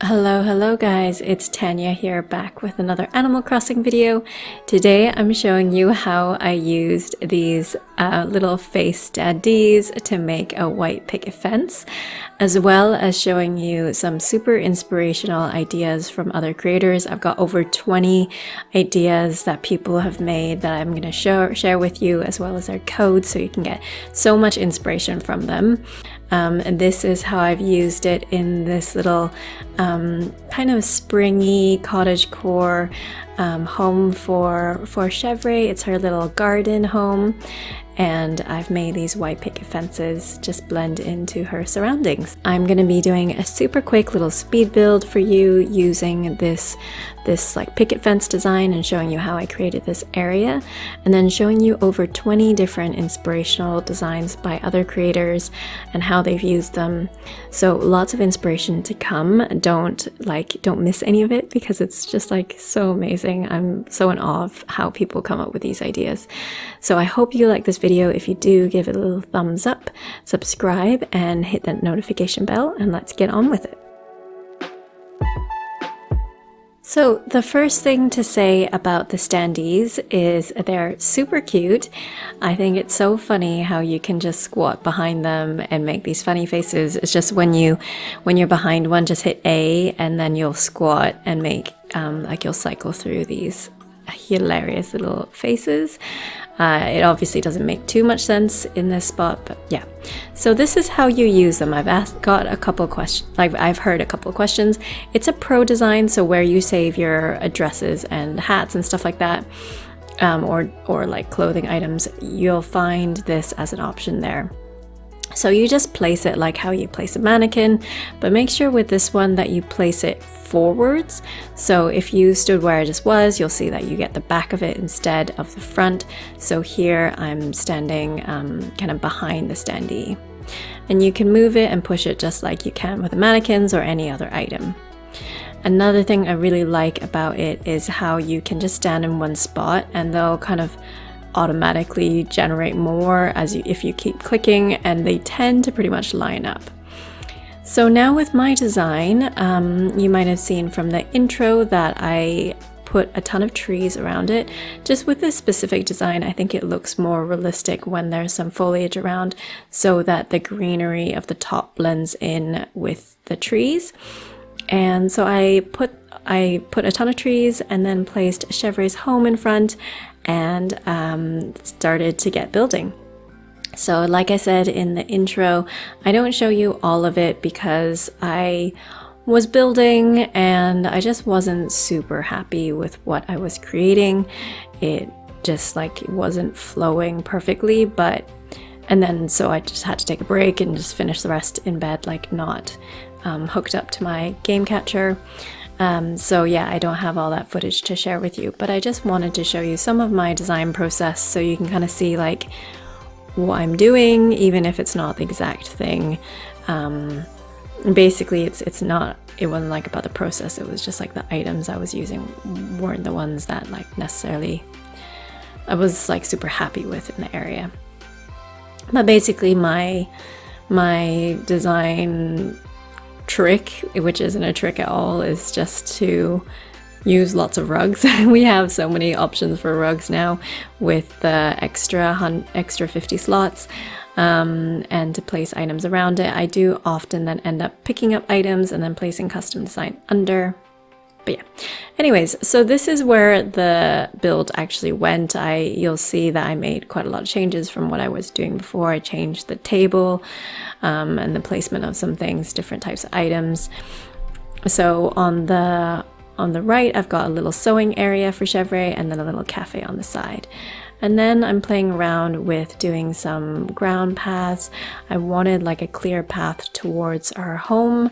Hello guys, it's Tanya here, back with another Animal Crossing video. Today I'm showing you how I used these little face Standees to make a white picket fence, as well as showing you some super inspirational ideas from other creators. I've got over 20 ideas that people have made that I'm going to share with you, as well as their code, so you can get so much inspiration from them. And this is how I've used it in this little kind of springy cottagecore home for Chevre. It's her little garden home, and I've made these white picket fences just blend into her surroundings. I'm going to be doing a super quick little speed build for you using this like picket fence design and showing you how I created this area, and then showing you over 20 different inspirational designs by other creators and how they've used them. So lots of inspiration to come. Don't miss any of it, because it's just like so amazing. I'm so in awe of how people come up with these ideas. So I hope you like this video. If you do, give it a little thumbs up, subscribe, and hit that notification bell, and let's get on with it. So the first thing to say about the Standees is they're super cute. I think it's so funny how you can just squat behind them and make these funny faces. It's just when you're behind one, just hit A and then you'll squat and make like you'll cycle through these hilarious little faces. It obviously doesn't make too much sense in this spot, but yeah. So this is how you use them. I've heard a couple of questions. It's a pro design, so where you save your addresses and hats and stuff like that, or like clothing items, you'll find this as an option there. So you just place it like how you place a mannequin, but make sure with this one that you place it forwards. So if you stood where I just was, you'll see that you get the back of it instead of the front. So here I'm standing kind of behind the Standee. And you can move it and push it just like you can with the mannequins or any other item. Another thing I really like about it is how you can just stand in one spot and they'll kind of automatically generate more if you keep clicking, and they tend to pretty much line up. So now with my design, you might have seen from the intro that I put a ton of trees around it. Just with this specific design, I think it looks more realistic when there's some foliage around, so that the greenery of the top blends in with the trees. And so I put a ton of trees and then placed Chevre's home in front and started to get building. So like I said in the intro, I don't show you all of it because I was building and I just wasn't super happy with what I was creating. It just like it wasn't flowing perfectly, so I just had to take a break and just finish the rest in bed, like not hooked up to my game catcher. So yeah, I don't have all that footage to share with you, but I just wanted to show you some of my design process so you can kind of see like what I'm doing, even if it's not the exact thing. Basically it wasn't like about the process, it was just like the items I was using weren't the ones that like necessarily I was like super happy with in the area. But basically my design trick, which isn't a trick at all, is just to use lots of rugs. We have so many options for rugs now with the extra 50 slots, and to place items around it. I do often then end up picking up items and then placing custom design under. But yeah, anyways, so this is where the build actually went. You'll see that I made quite a lot of changes from what I was doing before. I changed the table and the placement of some things, different types of items. So on the right, I've got a little sewing area for Chevre and then a little cafe on the side. And then I'm playing around with doing some ground paths. I wanted like a clear path towards our home,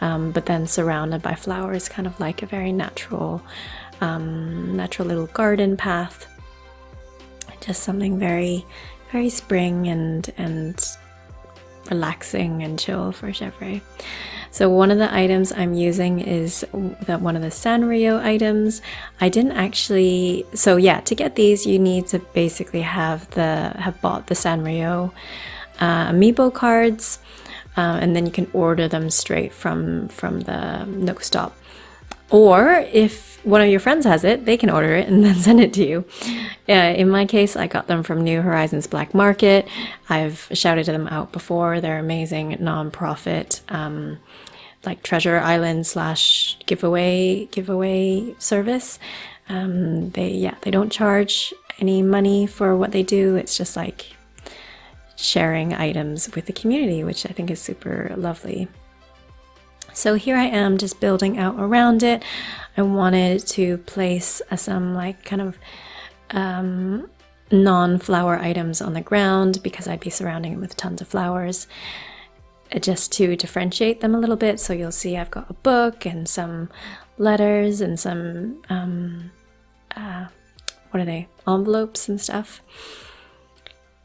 but then surrounded by flowers, kind of like a very natural little garden path. Just something very, very spring and relaxing and chill for Chevre. So one of the items I'm using is one of the Sanrio items. I didn't actually, so yeah, to get these you need to basically have bought the Sanrio amiibo cards. and then you can order them straight from the Nook Stop. Or if one of your friends has it, they can order it and then send it to you. In my case, I got them from New Horizons Black Market. I've shouted them out before. They're amazing non-profit, like Treasure Island / giveaway service. They don't charge any money for what they do. It's just like sharing items with the community, which I think is super lovely. So here I am just building out around it. I wanted to place some like kind of non-flower items on the ground because I'd be surrounding it with tons of flowers, just to differentiate them a little bit. So you'll see I've got a book and some letters and some what are they, envelopes and stuff,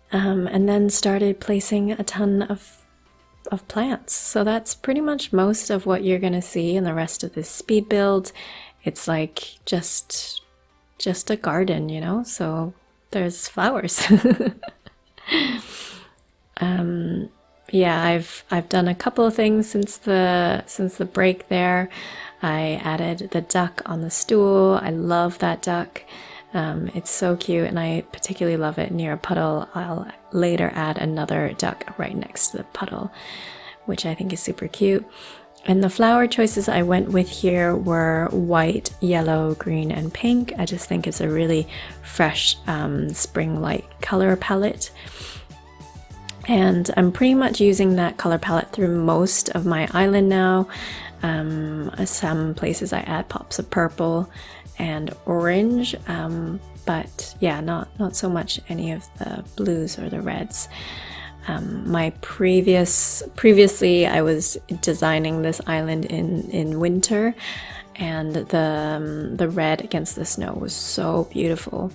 and then started placing a ton of plants. So that's pretty much most of what you're gonna see in the rest of this speed build. It's like just a garden, you know, so there's flowers. Yeah, I've done a couple of things since the break there. I added the duck on the stool. I love that duck. It's so cute, and I particularly love it near a puddle. I'll later add another duck right next to the puddle, which I think is super cute. And the flower choices I went with here were white, yellow, green, and pink. I just think it's a really fresh spring-like color palette. And I'm pretty much using that color palette through most of my island now. Some places I add pops of purple and orange, but yeah, not so much any of the blues or the reds. Previously I was designing this island in winter, and the red against the snow was so beautiful,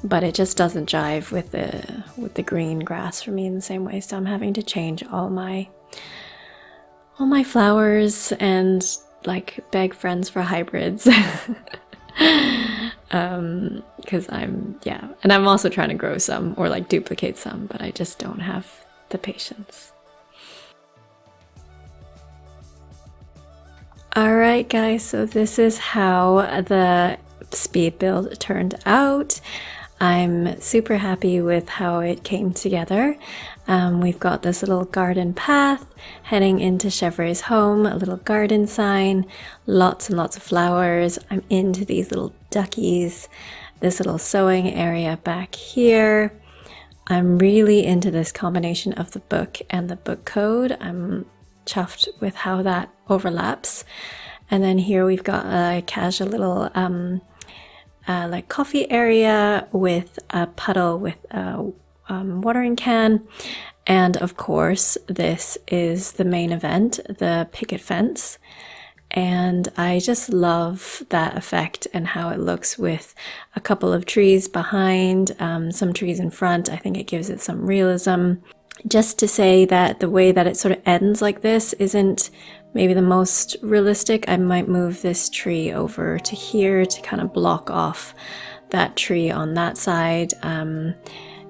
but it just doesn't jive with the green grass for me in the same way. So I'm having to change all my flowers and like beg friends for hybrids. Because I'm also trying to grow some or like duplicate some, but I just don't have the patience. Alright guys, so this is how the speed build turned out. I'm super happy with how it came together. We've got this little garden path heading into Chevre's home, a little garden sign, lots and lots of flowers. I'm into these little duckies, this little sewing area back here. I'm really into this combination of the book and the book code. I'm chuffed with how that overlaps. And then here we've got a casual little like coffee area with a puddle with a watering can. And of course, this is the main event, the picket fence. And I just love that effect and how it looks with a couple of trees behind, some trees in front. I think it gives it some realism. Just to say that the way that it sort of ends like this isn't maybe the most realistic. I might move this tree over to here to kind of block off that tree on that side,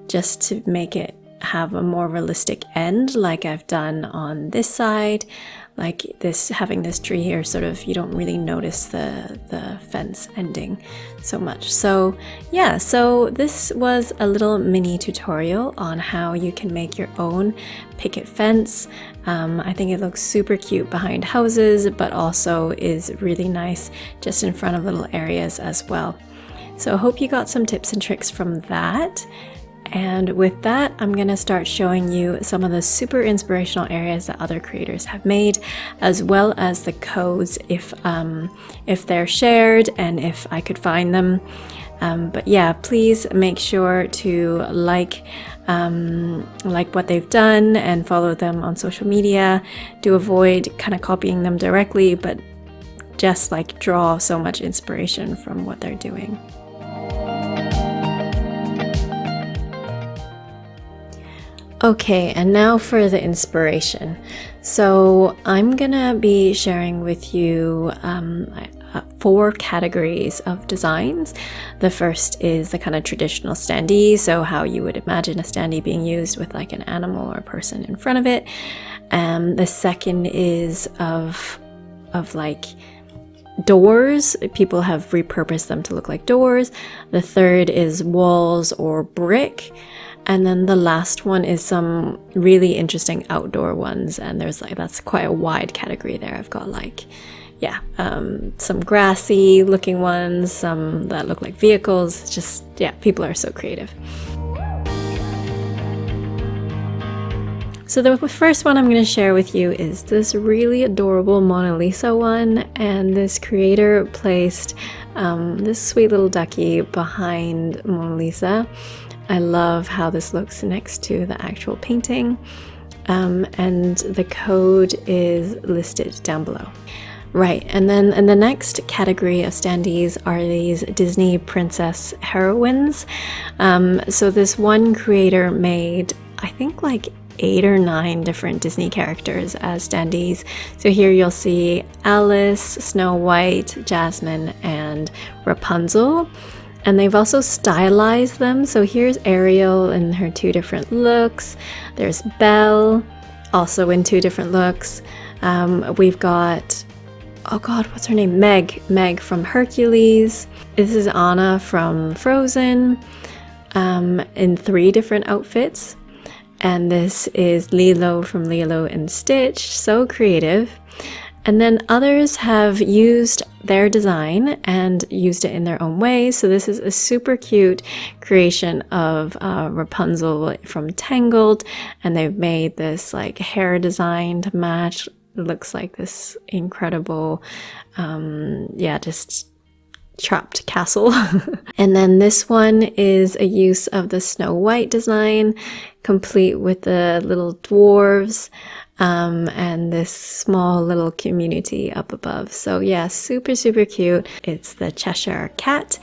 just to make it have a more realistic end, like I've done on this side. Like this, having this tree here, sort of, you don't really notice the fence ending so much. So yeah, so this was a little mini tutorial on how you can make your own picket fence. I think it looks super cute behind houses, but also is really nice just in front of little areas as well. So I hope you got some tips and tricks from that. And with that, I'm going to start showing you some of the super inspirational areas that other creators have made, as well as the codes if they're shared and if I could find them. But yeah, please make sure to like what they've done and follow them on social media. Do avoid kind of copying them directly, but just like draw so much inspiration from what they're doing. Okay, and now for the inspiration. So I'm gonna be sharing with you 4 categories of designs. The first is the kind of traditional standee, so how you would imagine a standee being used with like an animal or a person in front of it. The second is of like doors. People have repurposed them to look like doors. The third is walls or brick. And then the last one is some really interesting outdoor ones, and there's like, that's quite a wide category there. I've got like, yeah, some grassy looking ones, some that look like vehicles. Just, yeah, people are so creative. So the first one I'm going to share with you is this really adorable Mona Lisa one, and this creator placed this sweet little ducky behind Mona Lisa. I love how this looks next to the actual painting, and the code is listed down below. Right, and then in the next category of standees are these Disney princess heroines. So this one creator made, I think, like 8 or 9 different Disney characters as standees. So here you'll see Alice, Snow White, Jasmine, and Rapunzel. And they've also stylized them. So here's Ariel in her 2 different looks. There's Belle, also in 2 different looks. We've got, oh god, what's her name? Meg from Hercules. This is Anna from Frozen, in 3 different outfits. And this is Lilo from Lilo and Stitch. So creative. And then others have used their design and used it in their own way. So this is a super cute creation of Rapunzel from Tangled, and they've made this like hair design to match. It looks like this incredible, yeah, just trapped castle. And then this one is a use of the Snow White design, complete with the little dwarves. And this small little community up above. So yeah, super, super cute. It's the Cheshire Cat,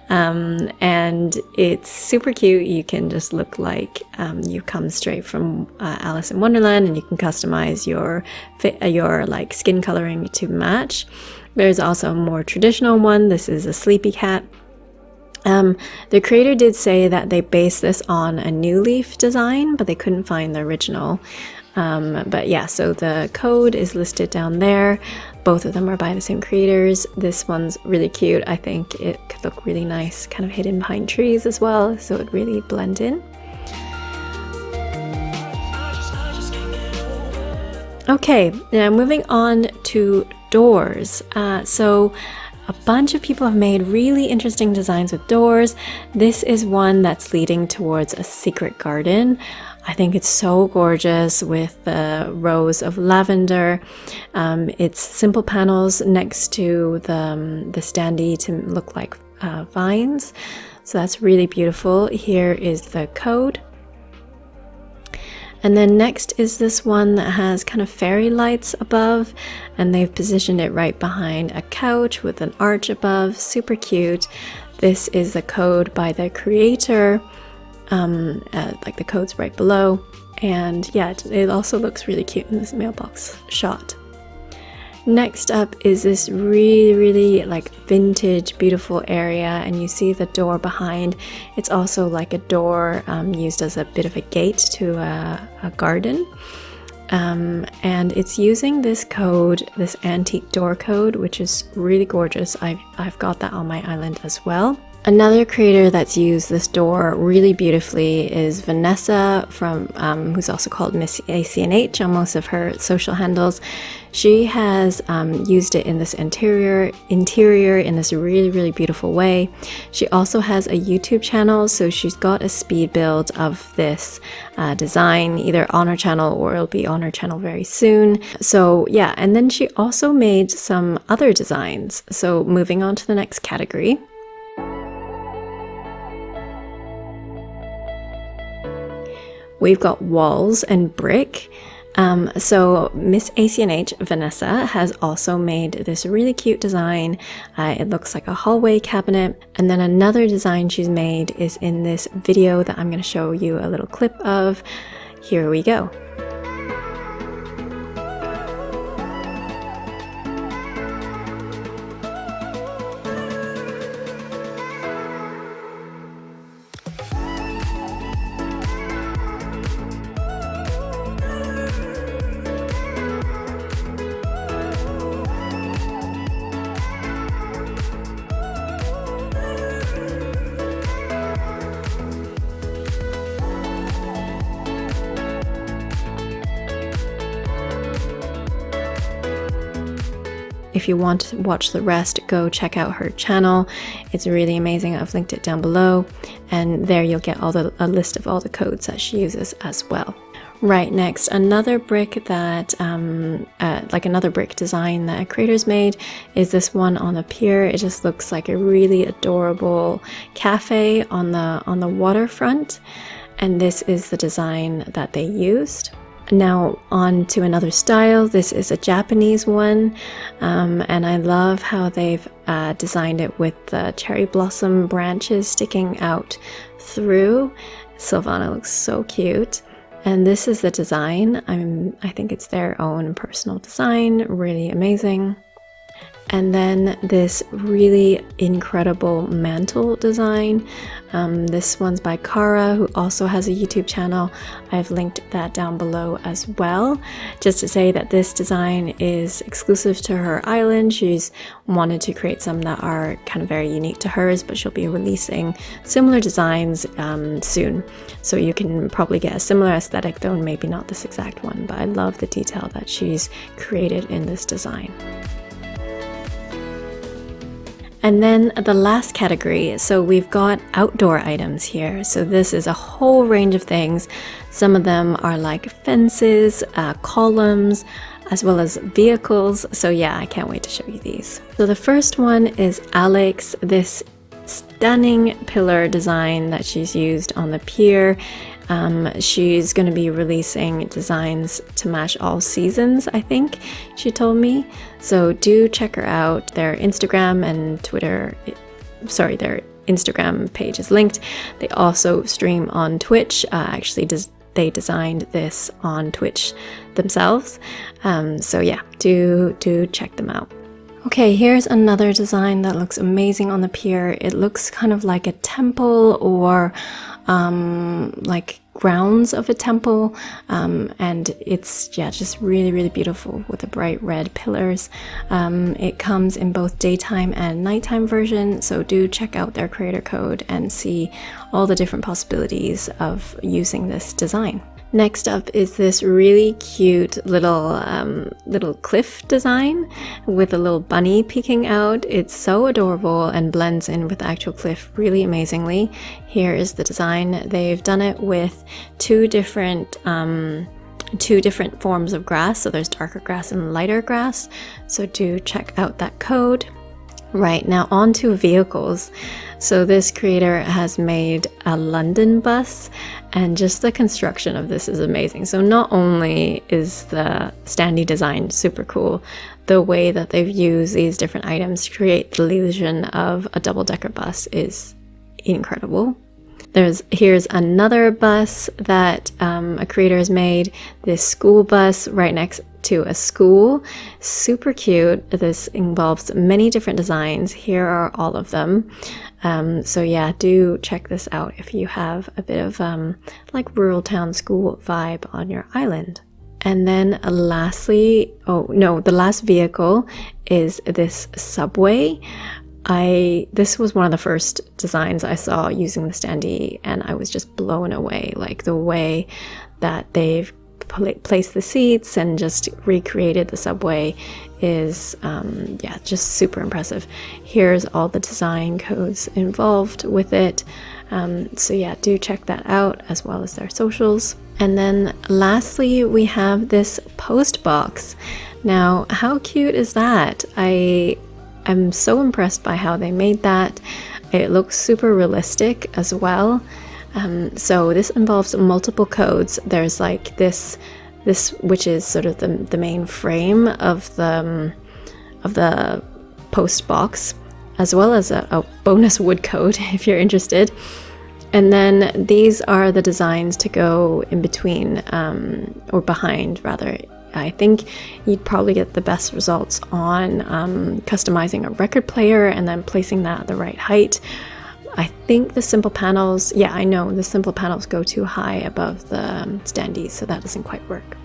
and it's super cute. You can just look like you come straight from Alice in Wonderland, and you can customize your like skin coloring to match. There's also a more traditional one. This is a sleepy cat. The creator did say that they based this on a New Leaf design, but they couldn't find the original. But yeah, so the code is listed down there. Both of them are by the same creators. This one's really cute. I think it could look really nice, kind of hidden behind trees as well, so it really blend in. Okay, now moving on to doors. So a bunch of people have made really interesting designs with doors. This is one that's leading towards a secret garden. I think it's so gorgeous with the rows of lavender. It's simple panels next to the standee to look like vines. So that's really beautiful. Here is the code. And then next is this one that has kind of fairy lights above, and they've positioned it right behind a couch with an arch above. Super cute. This is the code by the creator. Like the code's right below, and yeah, it also looks really cute in this mailbox shot. Next up is this really like vintage beautiful area, and you see the door behind. It's also like a door used as a bit of a gate to a garden, and it's using this code, this antique door code, which is really gorgeous. I've got that on my island as well. Another creator that's used this door really beautifully is Vanessa from who's also called Miss ACNH on most of her social handles. She has used it in this interior in this really beautiful way. She also has a YouTube channel, so she's got a speed build of this design either on her channel, or it'll be on her channel very soon. So yeah, and then she also made some other designs. So moving on to the next category. We've got walls and brick. So Miss ACNH, Vanessa, has also made this really cute design. It looks like a hallway cabinet. And then another design she's made is in this video that I'm going to show you a little clip of. Here we go. if you want to watch the rest, go check out her channel. It's really amazing. I've linked it down below, and there you'll get a list of all the codes that she uses as well. Right, next, another brick that, like another brick design that a creator's made is this one on the pier. It just looks like a really adorable cafe on the waterfront, and this is the design that they used. Now on to another style. This is a Japanese one, and I love how they've designed it with the cherry blossom branches sticking out through. Silvana looks so cute. And this is the design. I think it's their own personal design, really amazing. And then this really incredible mantle design. This one's by Cara, who also has a YouTube channel. I've linked that down below as well. Just to say that this design is exclusive to her island. She's wanted to create some that are kind of very unique to hers, but she'll be releasing similar designs soon. So you can probably get a similar aesthetic, though maybe not this exact one. But I love the detail that she's created in this design. And then the last category, so we've got outdoor items here. So this is a whole range of things. Some of them are like fences, columns, as well as vehicles. So yeah, I can't wait to show you these. So the first one is Alex, this stunning pillar design that she's used on the pier. She's going to be releasing designs to match all seasons, I think she told me. So do check her out. Their Instagram and Twitter, sorry, their Instagram page is linked. They also stream on Twitch. Actually, they designed this on Twitch themselves. So yeah, do check them out. Okay, here's another design that looks amazing on the pier. It looks kind of like a temple or like grounds of a temple, and it's just really beautiful with the bright red pillars. It comes in both daytime and nighttime version, so do check out their creator code and see all the different possibilities of using this design. Next up is this really cute little cliff design with a little bunny peeking out. It's so adorable and blends in with the actual cliff really amazingly. Here is the design. They've done it with two different forms of grass. So there's darker grass and lighter grass. So do check out that code. Right, now on to vehicles. So this creator has made a London bus, and just the construction of this is amazing. So not only is the Standee design super cool, the way that they've used these different items to create the illusion of a double-decker bus is incredible. Here's another bus that a creator has made, this school bus right next to a school. Super cute. This involves many different designs. Here are all of them. So yeah, do check this out if you have a bit of like rural town school vibe on your island. And then lastly, the last vehicle is this subway. This was one of the first designs I saw using the Standee, and I was just blown away. Like the way that they've placed the seats and just recreated the subway is just super impressive. Here's all the design codes involved with it. So yeah, do check that out as well as their socials. And then lastly, we have this post box. Now, how cute is that? I'm so impressed by how they made that. It looks super realistic as well. So this involves multiple codes. There's like this which is sort of the main frame of the post box, as well as a bonus wood code if you're interested. And then these are the designs to go in between, or behind rather. I think you'd probably get the best results on customizing a record player and then placing that at the right height. I think the simple panels, yeah, I know the simple panels go too high above the Standees, so that doesn't quite work.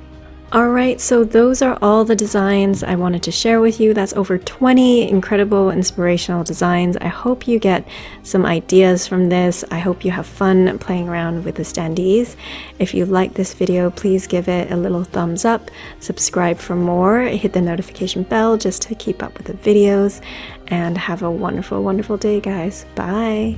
Alright, so those are all the designs I wanted to share with you. That's over 20 incredible inspirational designs. I hope you get some ideas from this. I hope you have fun playing around with the Standees. If you like this video, please give it a little thumbs up, subscribe for more, hit the notification bell just to keep up with the videos, and have a wonderful, wonderful day, guys. Bye!